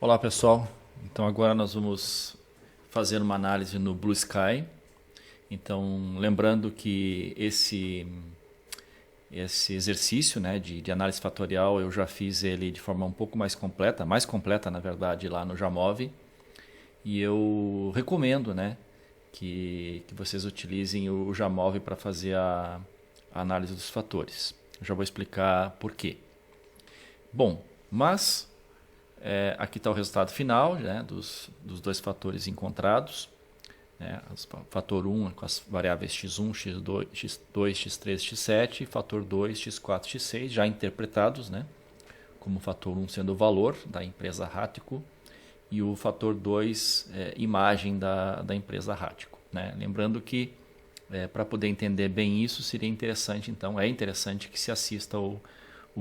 Olá pessoal, então agora nós vamos fazer uma análise no Blue Sky. Então lembrando que esse exercício, né, de análise fatorial eu já fiz ele de forma um pouco mais completa na verdade lá no Jamov, e eu recomendo, né, que vocês utilizem o Jamov para fazer a análise dos fatores. Eu já vou explicar por quê. Bom, mas aqui está o resultado final, né, dos dois fatores encontrados. Né, fator 1 com as variáveis x1, x2, x3, x7, e fator 2, x4, x6, já interpretados, né, como o fator 1 sendo o valor da empresa Ratico e o fator 2 imagem da empresa Ratico. Né. Lembrando que para poder entender bem isso seria interessante, então é interessante que se assista o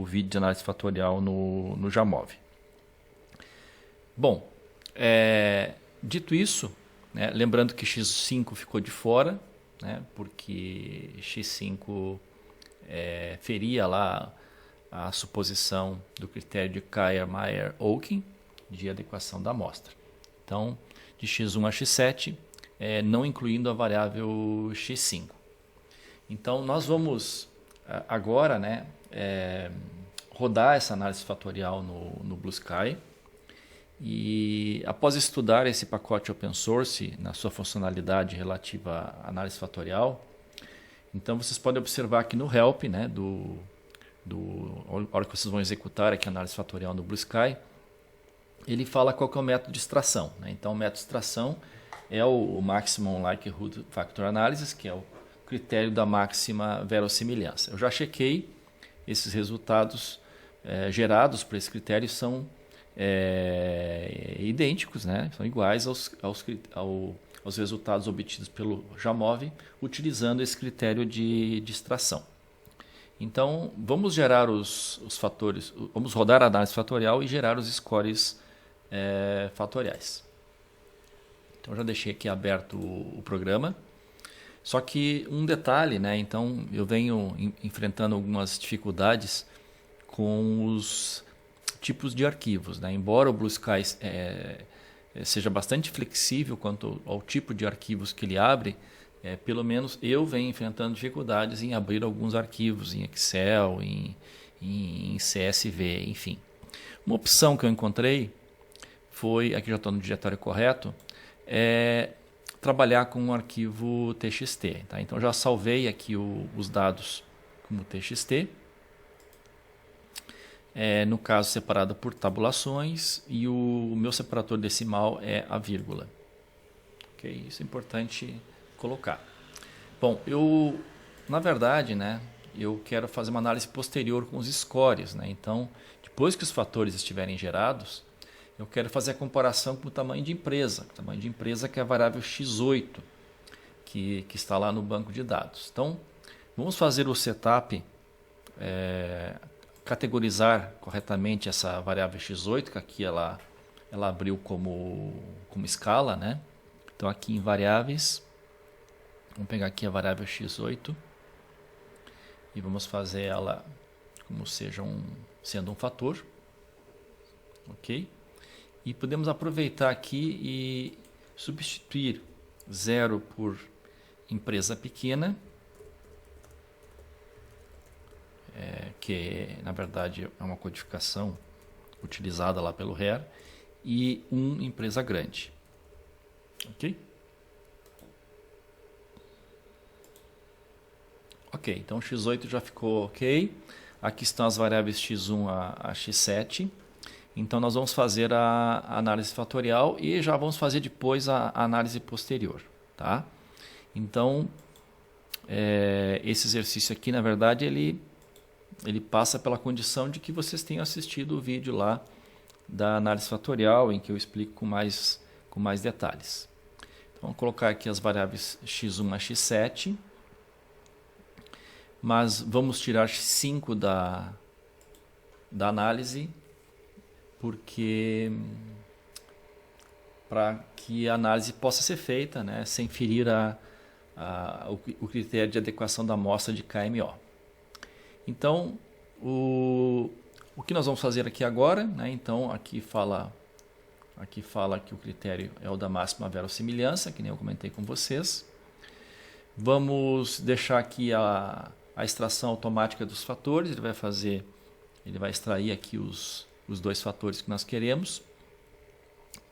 vídeo de análise fatorial no Jamov. Bom, dito isso, né, lembrando que x5 ficou de fora, né, porque x5 feria lá a suposição do critério de Kaya-Meyer-Oken de adequação da amostra. Então, de x1 a x7, não incluindo a variável x5. Então, nós vamos agora, né, rodar essa análise fatorial no Blue Sky. E após estudar esse pacote open source na sua funcionalidade relativa à análise fatorial, então vocês podem observar aqui no help, né, a hora que vocês vão executar aqui a análise fatorial no Blue Sky, ele fala qual que é o método de extração. Né? Então o método de extração é o Maximum Likelihood Factor Analysis, que é o critério da máxima verossimilhança. Eu já chequei esses resultados gerados por esse critério, são idênticos, né? São iguais aos resultados obtidos pelo Jamov utilizando esse critério de extração. Então vamos gerar os fatores, vamos rodar a análise fatorial e gerar os scores fatoriais. Então já deixei aqui aberto o programa. Só que um detalhe, né? Então eu venho enfrentando algumas dificuldades com os tipos de arquivos, né? Embora o Blue Sky seja bastante flexível quanto ao tipo de arquivos que ele abre, pelo menos eu venho enfrentando dificuldades em abrir alguns arquivos em Excel, em CSV, enfim. Uma opção que eu encontrei foi, aqui já estou no diretório correto, trabalhar com um arquivo TXT. Tá? Então já salvei aqui os dados como TXT. No caso separado por tabulações, e o meu separador decimal é a vírgula. Okay? Isso é importante colocar. Bom, na verdade, né, eu quero fazer uma análise posterior com os scores. Né? Então, depois que os fatores estiverem gerados, eu quero fazer a comparação com o tamanho de empresa. O tamanho de empresa que é a variável x8, que está lá no banco de dados. Então, vamos fazer o setup, categorizar corretamente essa variável x8, que aqui ela abriu como escala, né? Então aqui em variáveis, vamos pegar aqui a variável x8 e vamos fazer ela como sendo um fator, ok? E podemos aproveitar aqui e substituir 0 por empresa pequena, que na verdade é uma codificação utilizada lá pelo RER, e empresa grande. Ok? Ok, então x8 já ficou ok. Aqui estão as variáveis x1 a x7. Então nós vamos fazer a análise fatorial e já vamos fazer depois a análise posterior. Tá? Então esse exercício aqui, na verdade, ele passa pela condição de que vocês tenham assistido o vídeo lá da análise fatorial, em que eu explico com mais detalhes. Então, vamos colocar aqui as variáveis x1 a x7, mas vamos tirar x5 da análise, porque para que a análise possa ser feita, né, sem ferir o critério de adequação da amostra de KMO. Então, o que nós vamos fazer aqui agora, né? Então, aqui fala Aqui fala que o critério é o da máxima verossimilhança, que nem eu comentei com vocês. Vamos deixar aqui a extração automática dos fatores. Ele vai extrair aqui os dois fatores que nós queremos.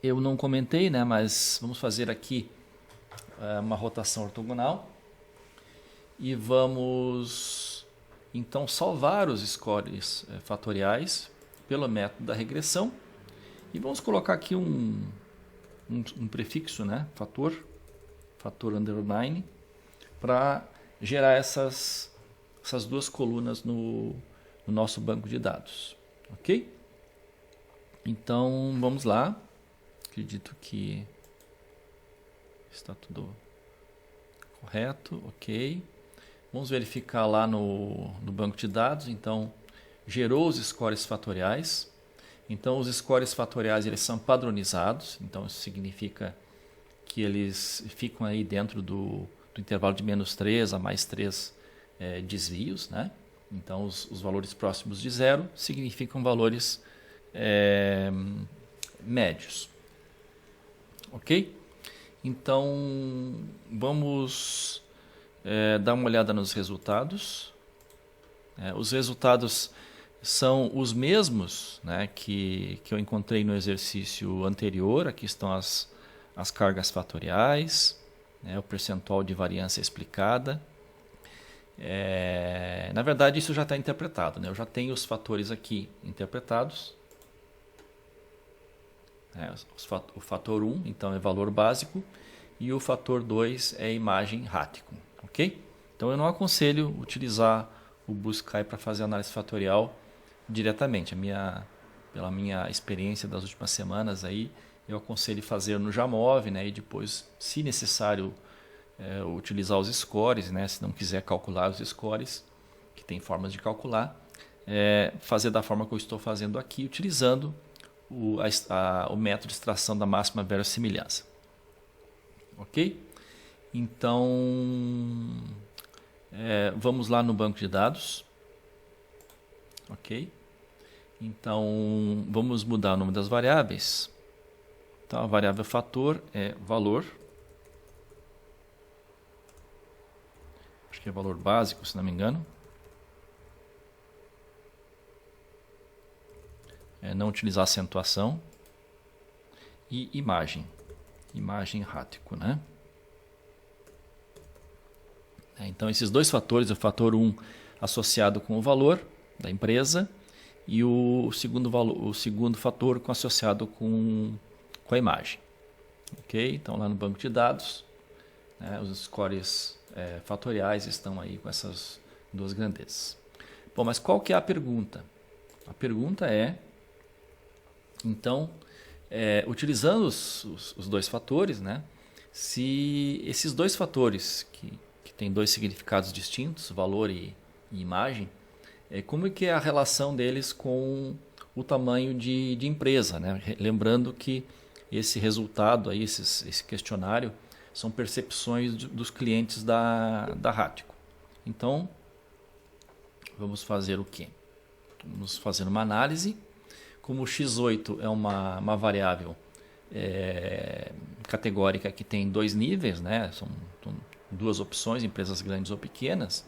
Eu não comentei, né, mas vamos fazer aqui uma rotação ortogonal. E vamos então salvar os scores fatoriais pelo método da regressão. E vamos colocar aqui um prefixo, né? fator underline, para gerar essas duas colunas no nosso banco de dados. Ok? Então, vamos lá. Acredito que está tudo correto. Ok. Vamos verificar lá no banco de dados. Então, gerou os scores fatoriais. Então, os scores fatoriais eles são padronizados. Então, isso significa que eles ficam aí dentro do intervalo de -3 a +3 desvios, né? Então, os valores próximos de zero significam valores médios. Ok? Então, vamos dar uma olhada nos resultados. Os resultados são os mesmos, né, que eu encontrei no exercício anterior. Aqui estão as cargas fatoriais, né, o percentual de variância explicada. Na verdade, isso já está interpretado, né? Eu já tenho os fatores aqui interpretados. O fator 1, então, é valor básico, e o fator 2 é imagem Hátiko. Ok? Então, eu não aconselho utilizar o BlueSky para fazer análise fatorial diretamente. Pela minha experiência das últimas semanas, aí, eu aconselho fazer no Jamov, né, e depois, se necessário, utilizar os scores, né, se não quiser calcular os scores, que tem formas de calcular, fazer da forma que eu estou fazendo aqui, utilizando o método de extração da máxima verossimilhança. Ok? Então, vamos lá no banco de dados. Ok? Então, vamos mudar o nome das variáveis. Então, a variável fator é valor. Acho que é valor básico, se não me engano. Não utilizar acentuação. E imagem. Imagem Hátiko, né? Então, esses dois fatores, o fator 1 associado com o valor da empresa e o segundo fator associado com a imagem. Ok? Então, lá no banco de dados, né, os scores fatoriais estão aí com essas duas grandezas. Bom, mas qual que é a pergunta? A pergunta é, então, utilizando os dois fatores, né, se esses dois fatores que têm dois significados distintos, valor e imagem, como é que é a relação deles com o tamanho de empresa, né? Lembrando que esse resultado, aí, esse questionário, são percepções dos clientes da Hátiko. Então, vamos fazer o quê? Vamos fazer uma análise. Como o x8 é uma variável categórica que tem dois níveis, né? São duas opções, empresas grandes ou pequenas,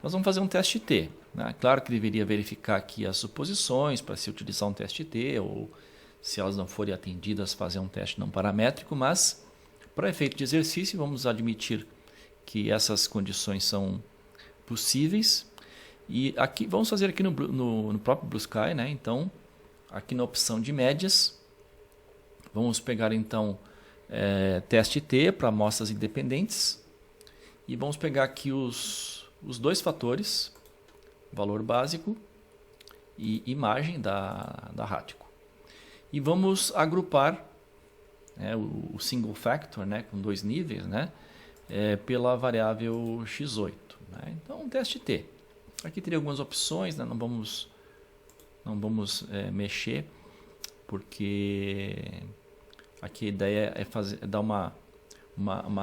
nós vamos fazer um teste T. Né? Claro que deveria verificar aqui as suposições para se utilizar um teste T, ou se elas não forem atendidas, fazer um teste não paramétrico, mas para efeito de exercício vamos admitir que essas condições são possíveis. E aqui vamos fazer aqui no próprio BlueSky, né? Então, aqui na opção de médias, vamos pegar então teste T para amostras independentes e vamos pegar aqui os dois fatores, valor básico e imagem da Hátiko. E vamos agrupar o single factor, né, com dois níveis, né, pela variável x8. Né? Então, teste T. Aqui teria algumas opções, né, não vamos mexer, porque aqui a ideia é dar uma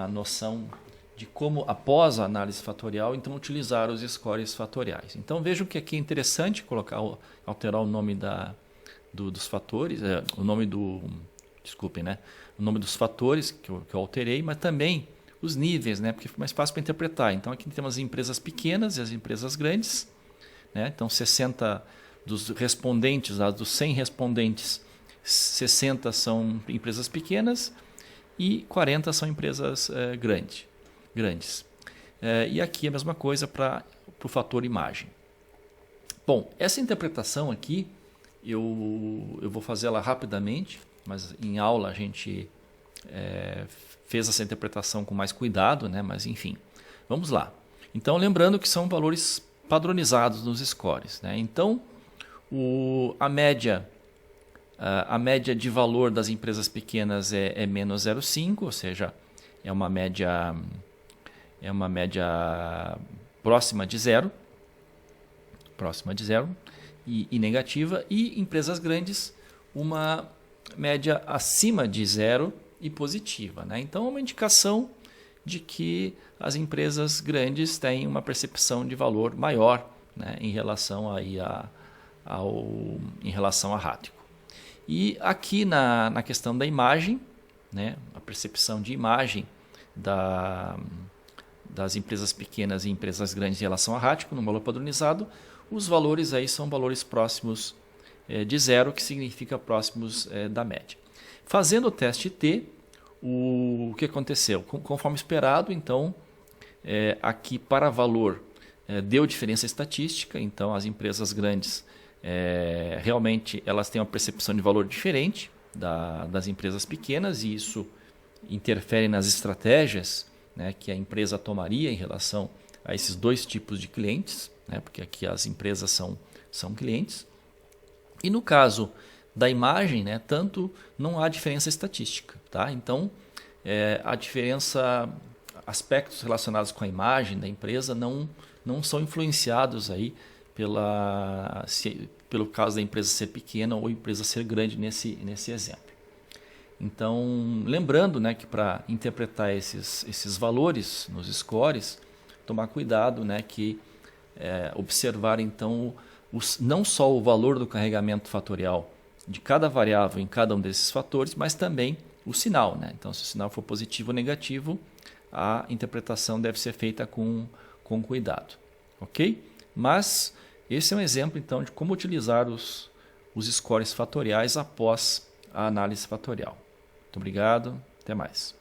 noção de como, após a análise fatorial, então utilizar os scores fatoriais. Então vejam que aqui é interessante alterar o nome dos fatores, o nome desculpem, né? O nome dos fatores que eu alterei, mas também os níveis, né? Porque foi mais fácil para interpretar. Então aqui temos as empresas pequenas e as empresas grandes, né? Então 60 dos respondentes, dos 100 respondentes, 60 são empresas pequenas e 40 são empresas grandes. E aqui a mesma coisa para o fator imagem. Bom, essa interpretação aqui eu vou fazer ela rapidamente, mas em aula a gente fez essa interpretação com mais cuidado, né? Mas enfim, vamos lá. Então lembrando que são valores padronizados nos scores, né? Então a média de valor das empresas pequenas é menos 0,5, ou seja, é uma média próxima de zero e negativa, e empresas grandes uma média acima de zero e positiva, né? Então é uma indicação de que as empresas grandes têm uma percepção de valor maior, né, em relação a Rático. E aqui na questão da imagem, né, a percepção de imagem das empresas pequenas e empresas grandes em relação a Rático, no valor padronizado, os valores aí são valores próximos de zero, que significa próximos da média. Fazendo o teste T, o que aconteceu? Conforme esperado, então, aqui para valor deu diferença estatística, então as empresas grandes realmente elas têm uma percepção de valor diferente das empresas pequenas, e isso interfere nas estratégias, né, que a empresa tomaria em relação a esses dois tipos de clientes, né, porque aqui as empresas são clientes. E no caso da imagem, né, tanto não há diferença estatística, tá? Então a diferença, aspectos relacionados com a imagem da empresa não são influenciados aí pelo caso da empresa ser pequena ou empresa ser grande nesse exemplo. Então, lembrando, né, que para interpretar esses valores nos scores, tomar cuidado, né, que observar então não só o valor do carregamento fatorial de cada variável em cada um desses fatores, mas também o sinal, né? Então, se o sinal for positivo ou negativo, a interpretação deve ser feita com cuidado, ok? Mas esse é um exemplo então de como utilizar os scores fatoriais após a análise fatorial. Muito obrigado, até mais.